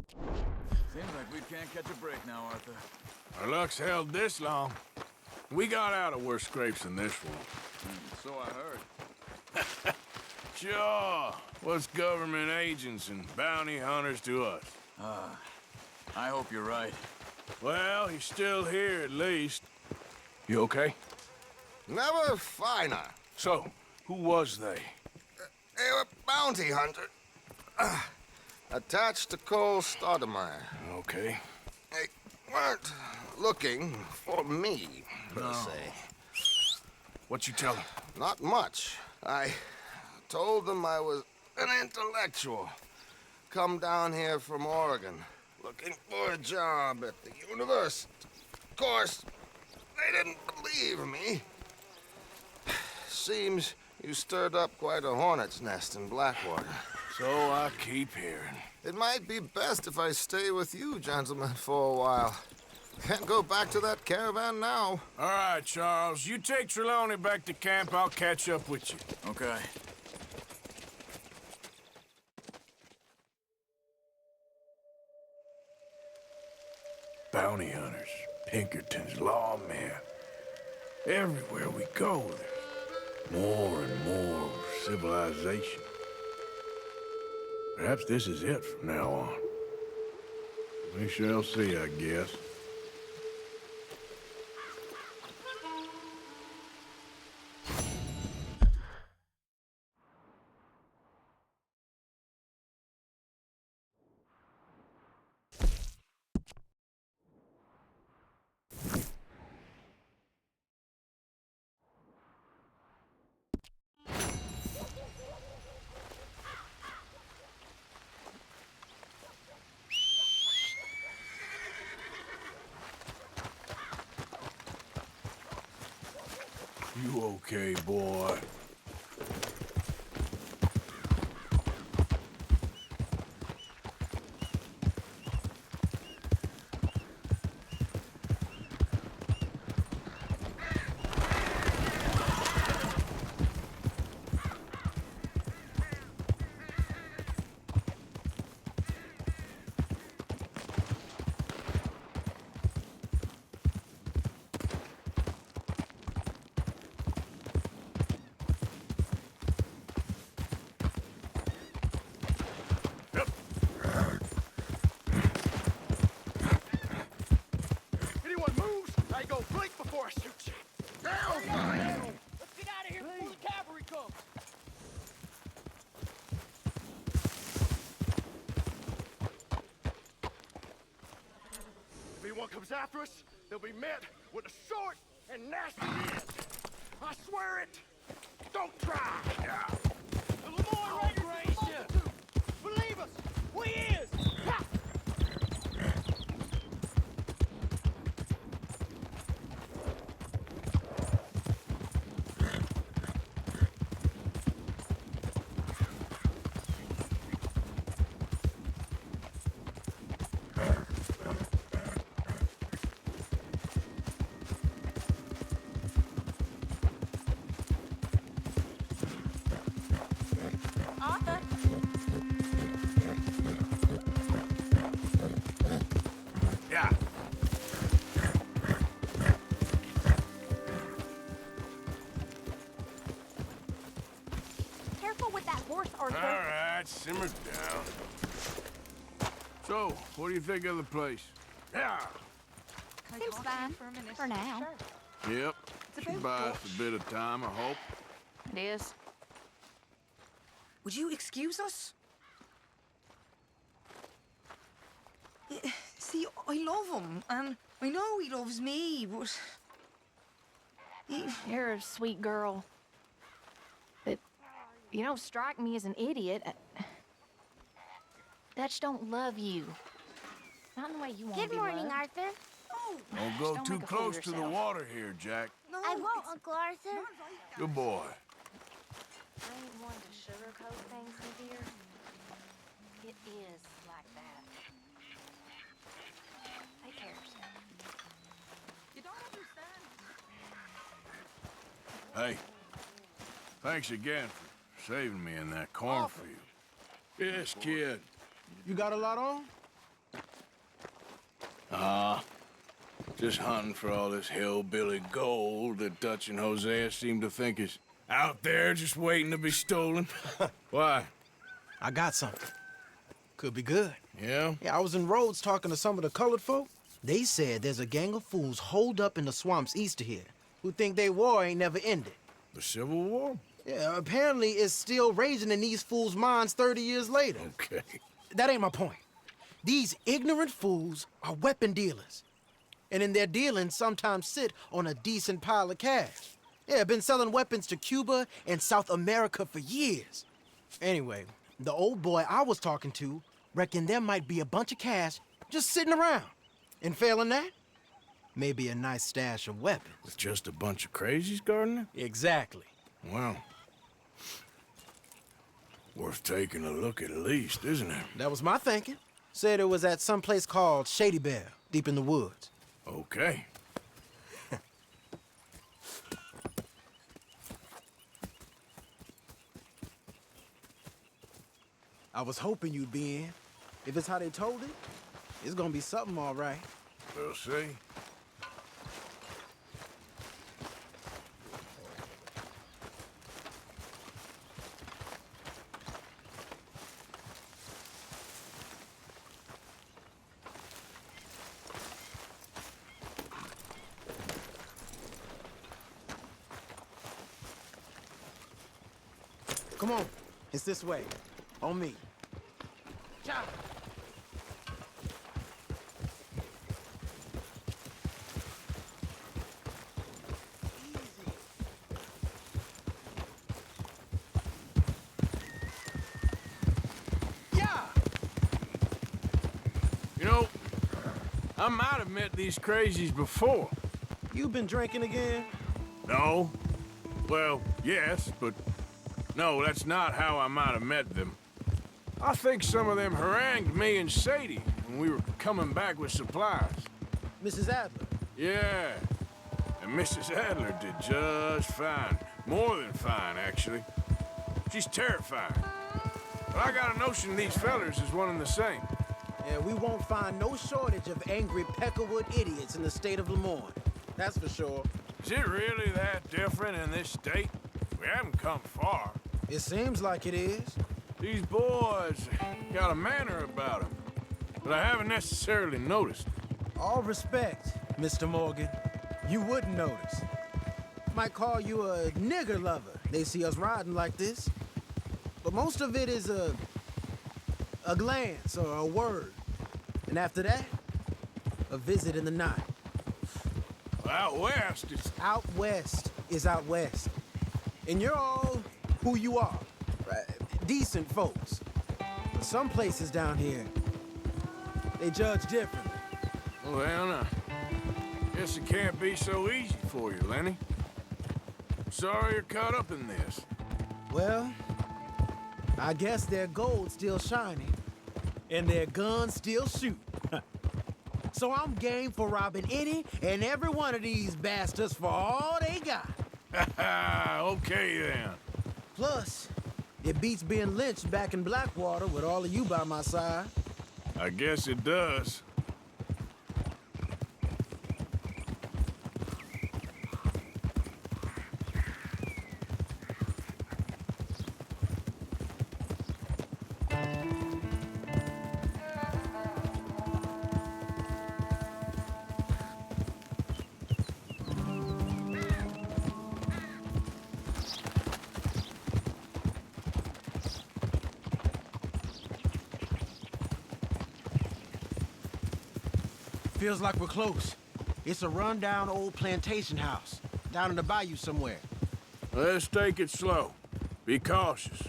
Seems like we can't catch a break now, Arthur. Our luck's held this long. We got out of worse scrapes than this one. So I heard. Sure. What's government agents and bounty hunters to us? I hope you're right. Well, he's still here at least. You okay? Never finer. So, who was they? They were bounty hunter. Attached to Cole Stoudemire. Okay. They weren't looking for me, per se. What you tell them? Not much. I told them I was an intellectual. Come down here from Oregon, looking for a job at the university. Of course, they didn't believe me. Seems you stirred up quite a hornet's nest in Blackwater. So I keep hearing. It might be best if I stay with you, gentlemen, for a while. Can't go back to that caravan now. All right, Charles. You take Trelawney back to camp. I'll catch up with you. Okay. Bounty hunters, Pinkertons, lawmen. Everywhere we go, there's more and more civilization. Perhaps this is it from now on. We shall see, I guess. You okay, boy? Anyone moves, I go blink before I shoot you. Let's get out of here before the cavalry comes. If anyone comes after us, they'll be met with a short and nasty end. I swear it. Don't try. The Lemoyne Raiders is a multitude. Believe us, we is. Ha! Arthur? Yeah. Careful with that horse, Arthur. All right, simmer down. So, what do you think of the place? Yeah. Seems fine. For now. Yep. Should buy us a bit of time, I hope. It is. Would you excuse us? See, I love him, and I know he loves me, but... You're a sweet girl. But you don't strike me as an idiot. Dutch don't love you. Not in the way you want to Good be morning, loved. Arthur. Oh, Don't go Don't too make a fool of close to the yourself. water here, Jack. no, I won't, it's Uncle Arthur. not like that. Good boy. I ain't one to sugarcoat things with here. It is like that. Take care of yourself. You don't understand. Hey, thanks again for saving me in that cornfield. Yes, kid. You got a lot on? Just hunting for all this hillbilly gold that Dutch and Hosea seem to think is out there just waiting to be stolen. Why? I got something. Could be good. Yeah? Yeah, I was in Rhodes talking to some of the colored folk. They said there's a gang of fools holed up in the swamps east of here who think they war ain't never ended. The Civil War? Yeah, apparently it's still raging in these fools' minds 30 years later. Okay. That ain't my point. These ignorant fools are weapon dealers. And in their dealings sometimes sit on a decent pile of cash. Yeah, been selling weapons to Cuba and South America for years. Anyway, the old boy I was talking to reckoned there might be a bunch of cash just sitting around. And failing that, maybe a nice stash of weapons. With just a bunch of crazies guarding it? Exactly. Well, worth taking a look at least, isn't it? That was my thinking. Said it was at some place called Shady Bear, deep in the woods. Okay. I was hoping you'd be in. If it's how they told it, it's gonna be something all right. We'll see. Come on, it's this way. On me. Cha! Yeah! You know, I might have met these crazies before. You been drinking again? No. Well, yes, but no, that's not how I might have met them. I think some of them harangued me and Sadie when we were coming back with supplies. Mrs. Adler. Yeah, and Mrs. Adler did just fine. More than fine, actually. She's terrifying. But I got a notion these fellers is one and the same. Yeah, we won't find no shortage of angry Peckerwood idiots in the state of Lemoyne. That's for sure. Is it really that different in this state? We haven't come far. It seems like it is. These boys got a manner about them, but I haven't necessarily noticed. All respect, Mr. Morgan. You wouldn't notice. Might call you a nigger lover. They see us riding like this. But most of it is a glance or a word. And after that, a visit in the night. Out west, it's... Out west is out west. And you're all who you are. Right? Decent folks. But some places down here, they judge differently. Well, now, guess it can't be so easy for you, Lenny. Sorry you're caught up in this. Well, I guess their gold's still shining, and their guns still shoot. So I'm game for robbing any and every one of these bastards for all they got. Okay, then. Plus, it beats being lynched back in Blackwater with all of you by my side. I guess it does. Feels like we're close. It's a rundown old plantation house, down in the bayou somewhere. Let's take it slow. Be cautious.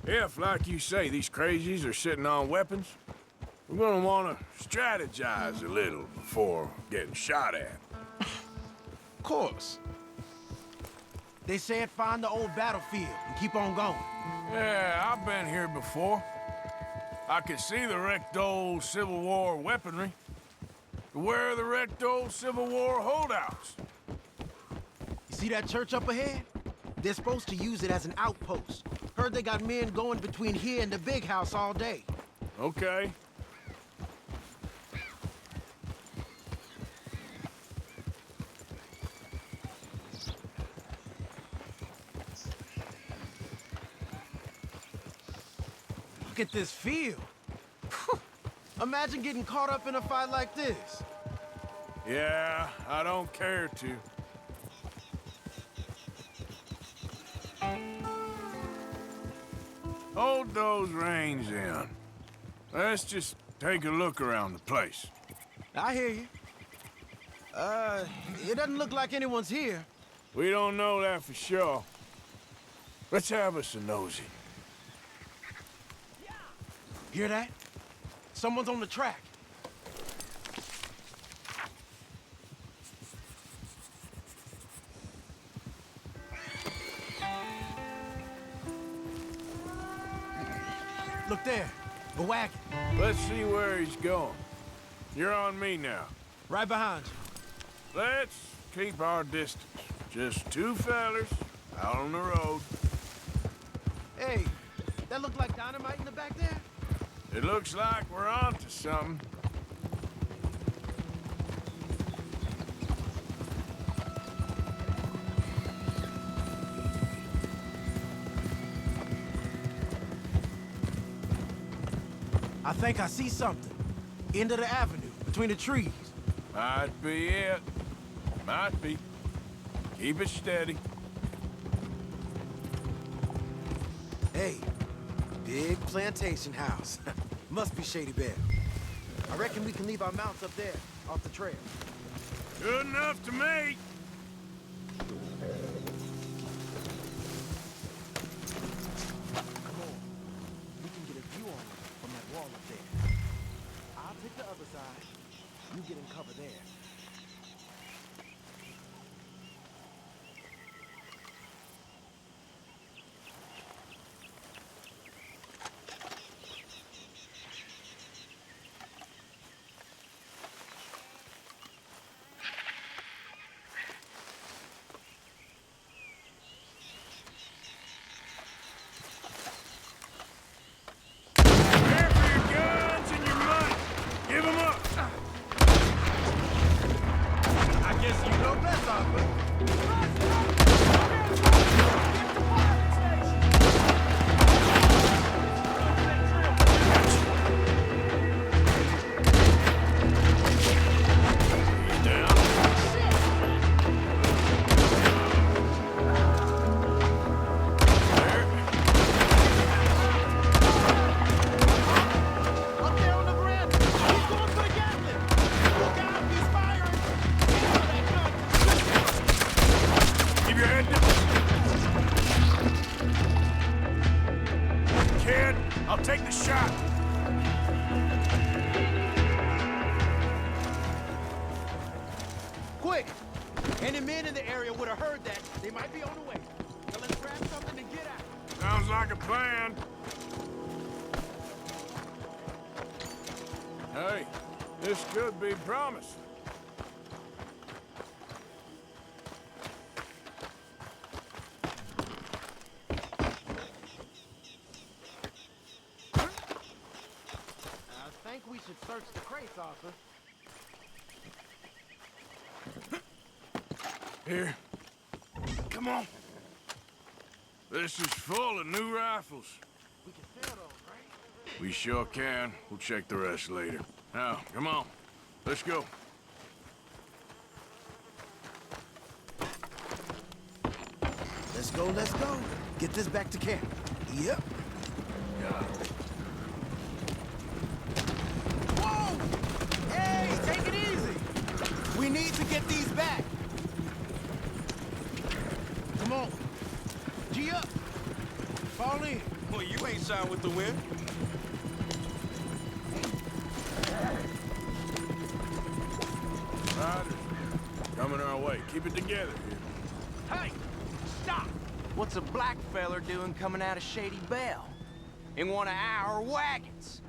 If, like you say, these crazies are sitting on weapons, we're gonna want to strategize a little before getting shot at. Of course. They said find the old battlefield and keep on going. Yeah, I've been here before. I can see the wrecked old Civil War weaponry. Where are the wrecked old Civil War holdouts? You see that church up ahead? They're supposed to use it as an outpost. Heard they got men going between here and the big house all day. Okay. at this field. Imagine getting caught up in a fight like this. Yeah, I don't care to. Hold those reins in. Let's just take a look around the place. I hear you. It doesn't look like anyone's here. We don't know that for sure. Let's have us a nosy. Hear that? Someone's on the track. Look there, a wagon. Let's see where he's going. You're on me now. Right behind you. Let's keep our distance. Just two fellers out on the road. Hey, that look like dynamite in the back there? It looks like we're onto something. I think I see something. End of the avenue, between the trees. Might be it. Might be. Keep it steady. Hey, big plantation house. Must be Shady Bear. I reckon we can leave our mounts up there, off the trail. Good enough to me. Come on. We can get a view on it from that wall up there. I'll take the other side. You get in cover there. I'll take the shot. Quick! Any men in the area would have heard that. They might be on the way. Now let's grab something and get out. Sounds like a plan. Hey, this could be promising. I think we should search the crates, Arthur. Here. Come on. This is full of new rifles. We can sell those, right? We sure can. We'll check the rest later. Now, come on. Let's go. Let's go, let's go. Get this back to camp. Yep. Yeah. Whoa! Hey, take it easy. We need to get these back. Come on. G up. Fall in. Well, you ain't signed with the wind. Riders. Coming our way. Keep it together here. Hey! Stop! What's a black feller doing coming out of Shady Belle? In one of our wagons?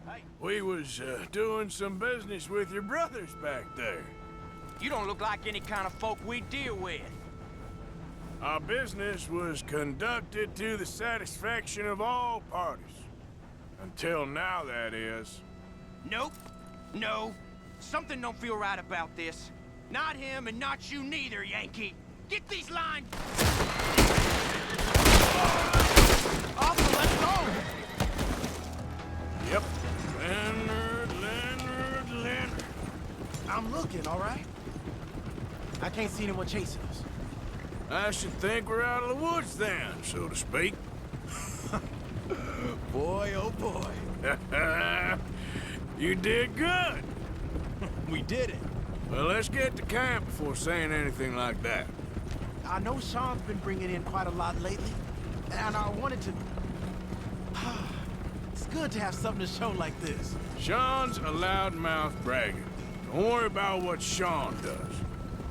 Hey, We was doing some business with your brothers back there. you don't look like any kind of folk we deal with. Our business was conducted to the satisfaction of all parties. Until now, that is. Nope. No. Something don't feel right about this. Not him and not you neither, Yankee. Get these lines... Officer, let's go! Yep. Leonard. I'm looking, all right? I can't see anyone chasing us. I should think we're out of the woods then, so to speak. Boy, oh boy. You did good. We did it. Well, let's get to camp before saying anything like that. I know Sean's been bringing in quite a lot lately, and I wanted to... It's good to have something to show like this. Sean's a loudmouth bragger. Don't worry about what Sean does.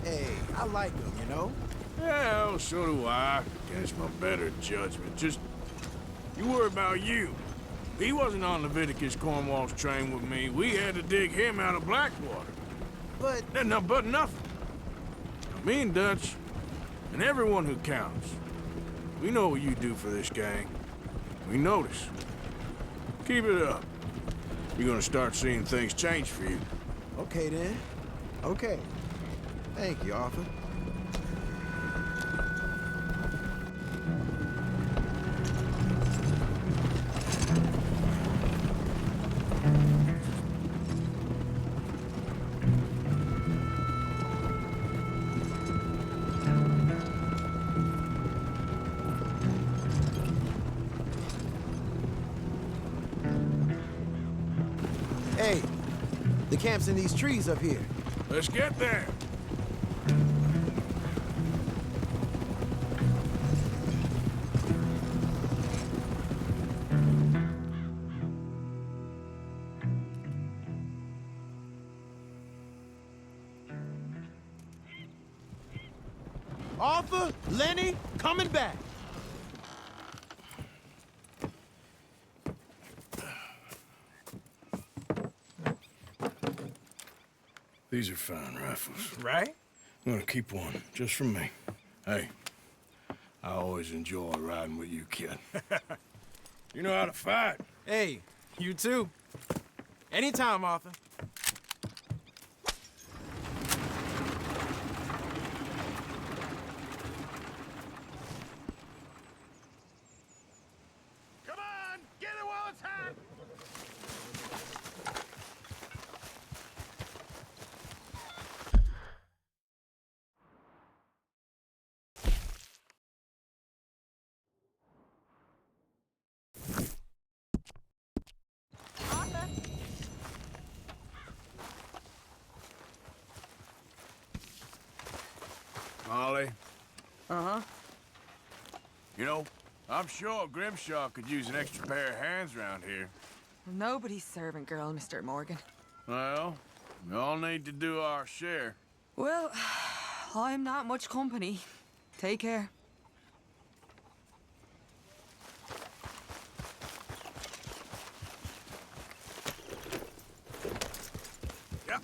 Hey, I like him, you know? Well, so do I, against my better judgment. Just, you worry about you. He wasn't on Leviticus Cornwall's train with me. We had to dig him out of Blackwater. But... But nothing. Me and Dutch, and everyone who counts, we know what you do for this gang. We notice. Keep it up. You're gonna start seeing things change for you. Okay, then. Okay. Thank you, Arthur. Hey, the camp's in these trees up here. Let's get there. Arthur, Lenny, coming back. These are fine rifles. Right? I'm gonna keep one, just for me. Hey, I always enjoy riding with you, kid. You know how to fight. Hey, you too. Anytime, Arthur. Come on, get it while it's hot. Molly, Uh-huh. you know, I'm sure Grimshaw could use an extra pair of hands around here. Nobody's servant girl, Mr. Morgan. Well, we all need to do our share. Well, I'm not much company. Take care. Yeah.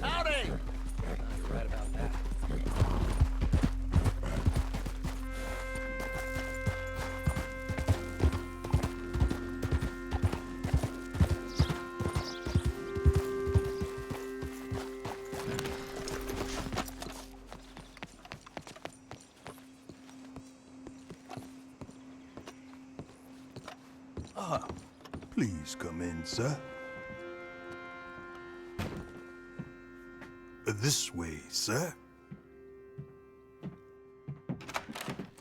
Howdy! Please come in, sir. This way, sir.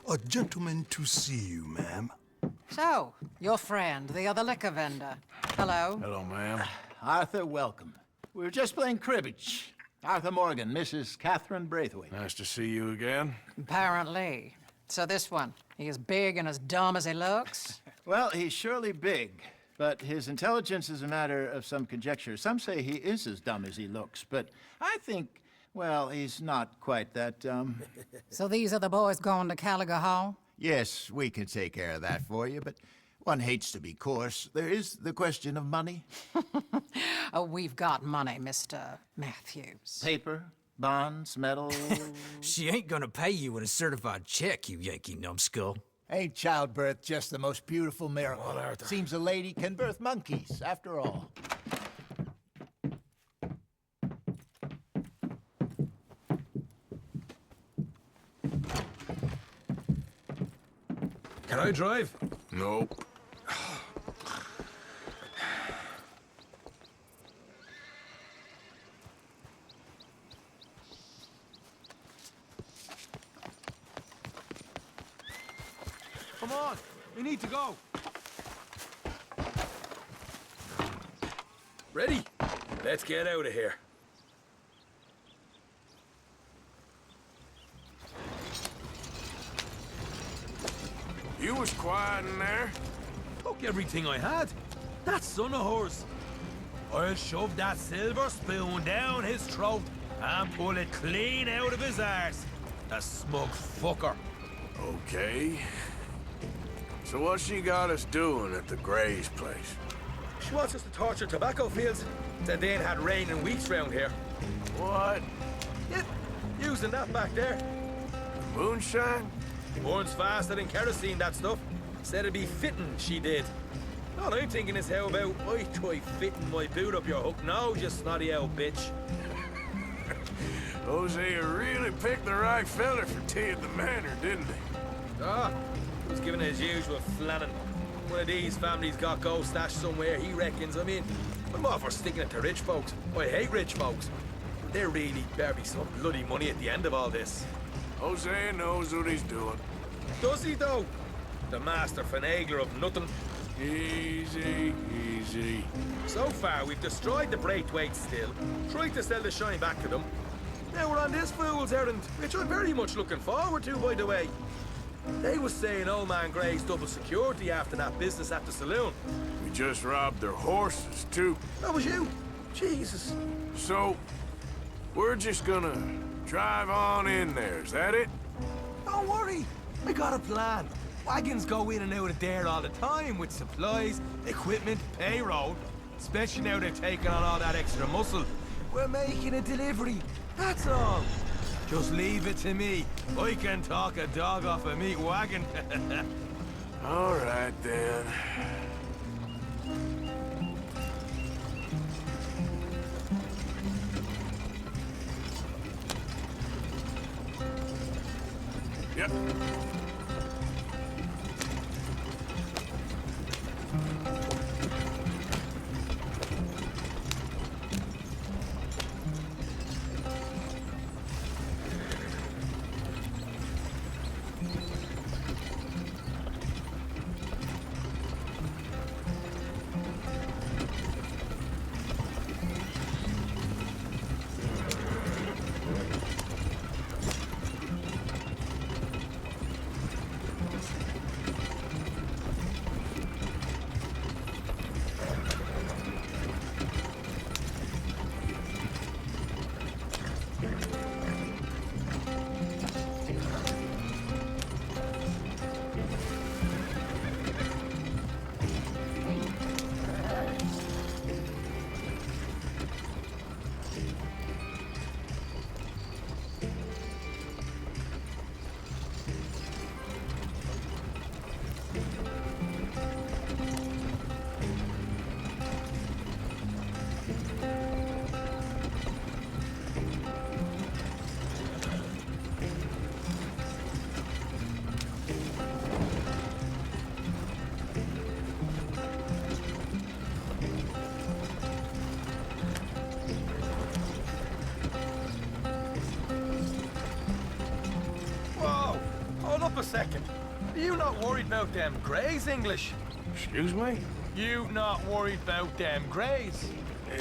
A gentleman to see you, ma'am. So, your friend, the other liquor vendor. Hello. Hello, ma'am. Arthur, welcome. We were just playing cribbage. Arthur Morgan, Mrs. Catherine Braithwaite. Nice to see you again. Apparently. So this one, He as big and as dumb as he looks? Well, he's surely big, but his intelligence is a matter of some conjecture. Some say he is as dumb as he looks, but I think, well, he's not quite that dumb. So these are the boys going to Caliga Hall? Yes, we can take care of that for you, but one hates to be coarse. There is the question of money. Oh, we've got money, Mr. Matthews. Paper, bonds, metal. She ain't gonna pay you in a certified check, you Yankee numbskull. Ain't childbirth just the most beautiful miracle? Seems a lady can birth monkeys, after all. Can I drive? Nope. Come on, we need to go. Ready? Let's get out of here. You was quiet in there. Took everything I had. That son of hers. I'll shove that silver spoon down his throat and pull it clean out of his arse. The smug fucker. Okay. So what's she got us doing at the Gray's place? She wants us to torture tobacco fields. Said they ain't had rain in weeks round here. What? Yeah, using that back there. Moonshine? Burns faster than kerosene, that stuff. Said it'd be fitting, she did. All I'm thinking is how about I try fitting my boot up your hook now, you snotty old bitch. Hosea really picked the right feller for tea at the manor, didn't he? Ah, he was giving his usual flannin'. One of these families got gold stashed somewhere, he reckons. I mean, I'm all for sticking it to rich folks. I hate rich folks. But there really better be some bloody money at the end of all this. Hosea knows what he's doing. Does he, though? The master finagler of nothing. Easy, easy. So far, we've destroyed the Braithwaite still, tried to sell the shine back to them. Now we're on this fool's errand, which I'm very much looking forward to, by the way. They was saying old man Gray's double security after that business at the saloon. We just robbed their horses, too. That was you? Jesus. So, we're just gonna drive on in there, is that it? Don't worry, I got a plan. Wagons go in and out of there all the time with supplies, equipment, payroll. Especially now they're taking on all that extra muscle. We're making a delivery, that's all. Just leave it to me. I can talk a dog off a meat wagon. All right, then. Yep. Up a second. Are you not worried about them Greys, English? Excuse me? You not worried about them Greys?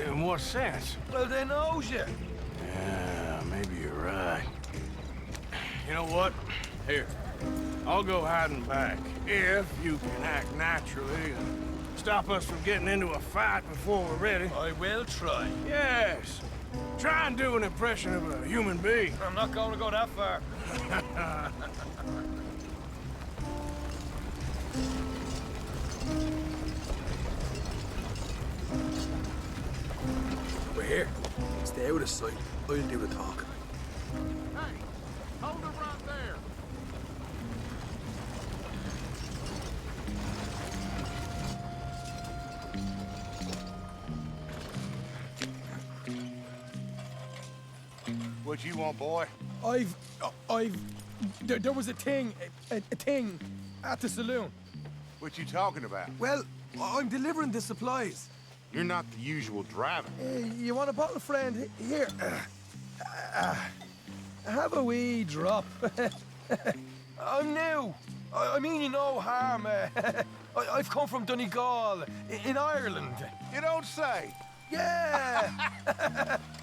In what sense? Well, they knows you. Yeah, maybe you're right. You know what? Here, I'll go hiding back, if you can act naturally and stop us from getting into a fight before we're ready. I will try. Yes. Try and do an impression of a human being. I'm not going to go that far. We're here. Stay out of sight. I'll do the talking. Hey, hold it right there. What you want, boy? There was a thing at the saloon. What you talking about? Well, I'm delivering the supplies. You're not the usual driver. You want a bottle, friend? Here. Have a wee drop. I'm new. I mean you no harm. I've come from Donegal, in Ireland. You don't say. Yeah!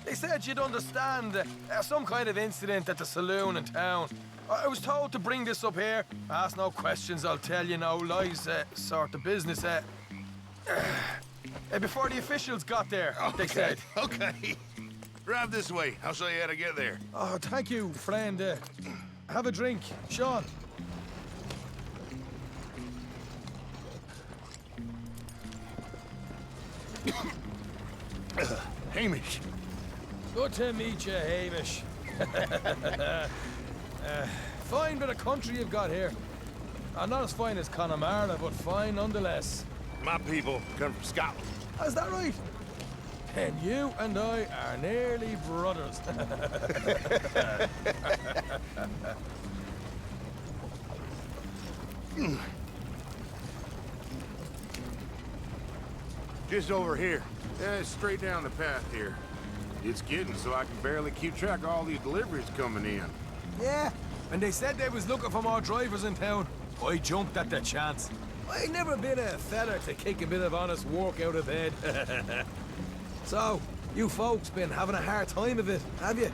They said you'd understand. Some kind of incident at the saloon in town. I was told to bring this up here. Ask no questions, I'll tell you no lies, sort of business. Before the officials got there, they said. Okay. Drive this way. I'll show you how to get there. Oh, thank you, friend. Have a drink, Sean. Hamish. Good to meet you, Hamish. Fine bit of country you've got here. Not as fine as Connemara, but fine nonetheless. My people come from Scotland. Is that right? And you and I are nearly brothers. Just over here. Yeah, straight down the path here. It's getting so I can barely keep track of all these deliveries coming in. Yeah, and they said they was looking for more drivers in town. I jumped at the chance. I never been a fella to kick a bit of honest work out of bed. So, you folks been having a hard time of it, have you?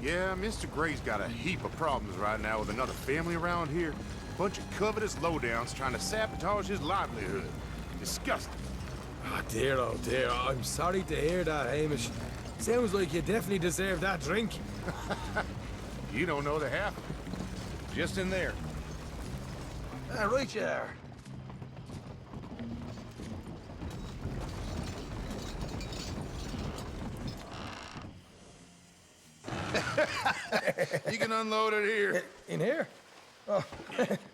Yeah, Mr. Gray's got a heap of problems right now with another family around here. Bunch of covetous lowdowns trying to sabotage his livelihood. Disgusting. Oh dear, I'm sorry to hear that, Hamish. Sounds like you definitely deserve that drink. You don't know the half. Just in there. Right you are. You can unload it here. In here? Oh,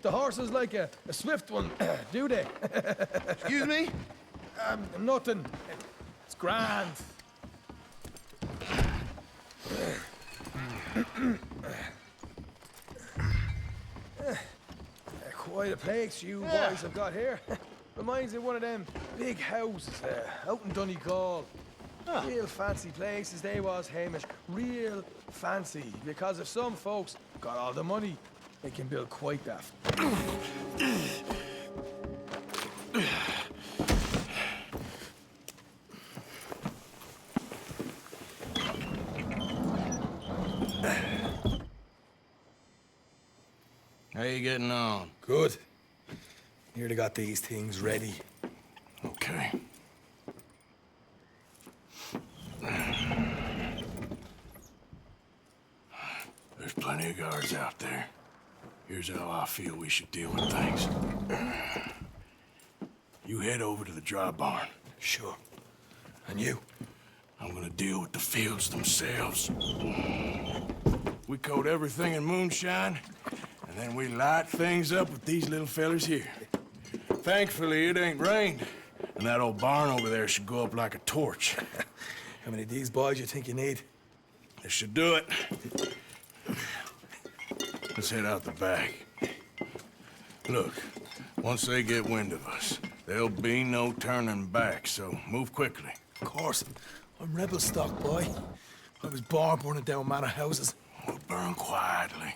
the horse is like a swift one, do they? Excuse me? Nothing. It's grand. Quite a place you boys have got here. Reminds me of one of them big houses out in Donegal. Real fancy places they was, Hamish. Real fancy. Because if some folks got all the money, they can build quite that. How you getting on? Good. Nearly got these things ready. Okay. There's plenty of guards out there. Here's how I feel we should deal with things. You head over to the dry barn. Sure. And you? I'm gonna deal with the fields themselves. We coat everything in moonshine, and then we light things up with these little fellers here. Thankfully, it ain't rained, and that old barn over there should go up like a torch. How many of these boys you think you need? This should do it. Let's head out the back. Look, once they get wind of us, there'll be no turning back, so move quickly. Of course. I'm rebel stock, boy. I was born burning down manor houses. We'll burn quietly.